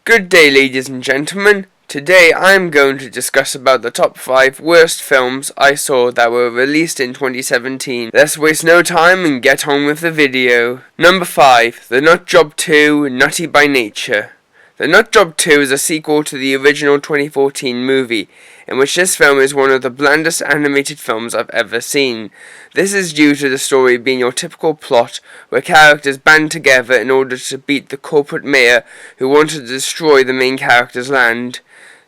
Good day, ladies and gentlemen. Today I'm going to discuss about the top 5 worst films I saw that were released in 2017. Let's waste no time and get on with the video. Number 5. The Nut Job 2, Nutty by Nature. The Nut Job 2 is a sequel to the original 2014 movie, in which this film is one of the blandest animated films I've ever seen. This is due to the story being your typical plot, where characters band together in order to beat the corporate mayor who wanted to destroy the main character's land.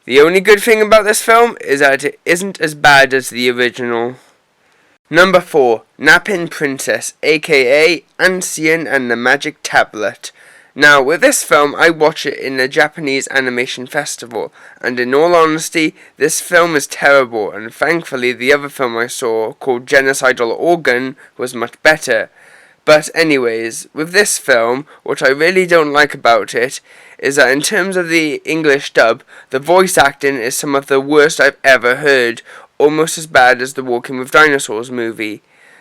The only good thing about this film is that it isn't as bad as the original. Number 4. Napping Princess, aka Ancien and the Magic Tablet. Now, with this film, I watched it in a Japanese animation festival, and in all honesty, this film is terrible, and thankfully the other film I saw, called Genocidal Organ, was much better. But anyways, with this film, what I really don't like about it is that in terms of the English dub, the voice acting is some of the worst I've ever heard, almost as bad as the Walking with Dinosaurs movie.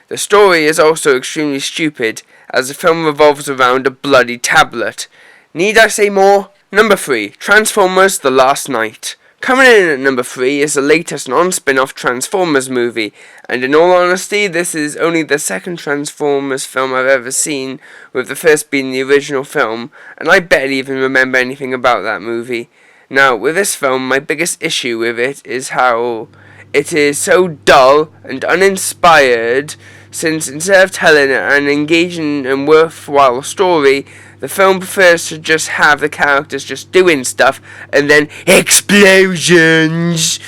The story is also extremely stupid, as the film revolves around a bloody tablet. Need I say more? Number 3. Transformers: The Last Knight. Coming in at number 3 is the latest non-spin-off Transformers movie, and in all honesty, this is only the second Transformers film I've ever seen, with the first being the original film, and I barely even remember anything about that movie. Now, with this film, my biggest issue with it is how it is so dull and uninspired, since instead of telling an engaging and worthwhile story, the film prefers to just have the characters just doing stuff and then explosions.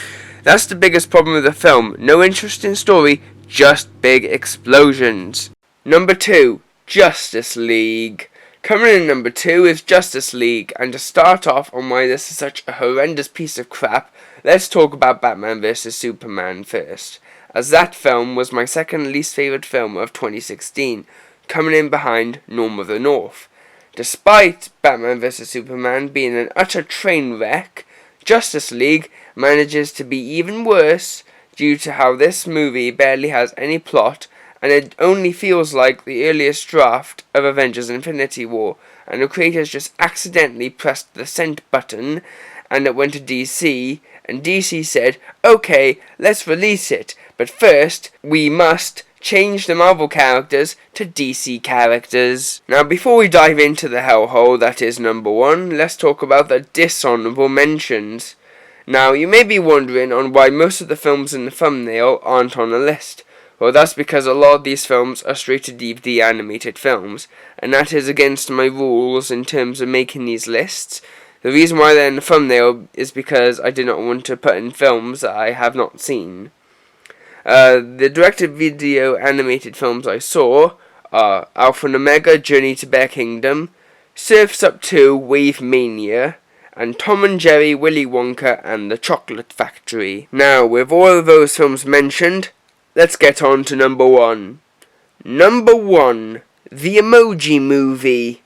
That's the biggest problem with the film. No interesting story, just big explosions. Number 2. Justice League. Coming in number 2 is Justice League, and to start off on why this is such a horrendous piece of crap, let's talk about Batman vs Superman first, as that film was my second least favourite film of 2016, coming in behind Norm of the North. Despite Batman vs Superman being an utter train wreck, Justice League manages to be even worse due to how this movie barely has any plot, and it only feels like the earliest draft of Avengers Infinity War, and the creators just accidentally pressed the send button, and it went to DC, and DC said, okay, let's release it, but first, we must change the Marvel characters to DC characters. Now, before we dive into the hellhole that is number 1, let's talk about the dishonourable mentions. Now, you may be wondering on why most of the films in the thumbnail aren't on the list. Well, that's because a lot of these films are straight-to-DVD animated films, and that is against my rules in terms of making these lists. The reason why they're in the thumbnail is because I did not want to put in films that I have not seen. The direct-to-video animated films I saw are Alpha and Omega: Journey to Bear Kingdom, Surf's Up 2: Wave Mania, and Tom and Jerry: Willy Wonka and the Chocolate Factory. Now, with all of those films mentioned, let's get on to number 1. Number 1. The Emoji Movie.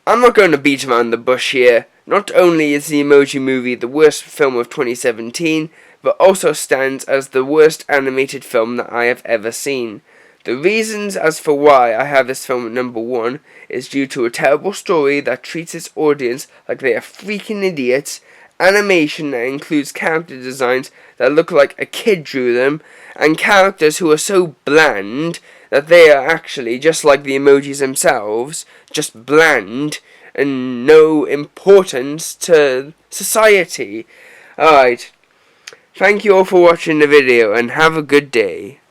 I'm not going to beat around the bush here. Not only is The Emoji Movie the worst film of 2017, but also stands as the worst animated film that I have ever seen. The reasons as for why I have this film at number 1 is due to a terrible story that treats its audience like they are freaking idiots, animation that includes character designs that look like a kid drew them, and characters who are so bland that they are actually just like the emojis themselves, just bland and no importance to society. Alright, thank you all for watching the video and have a good day.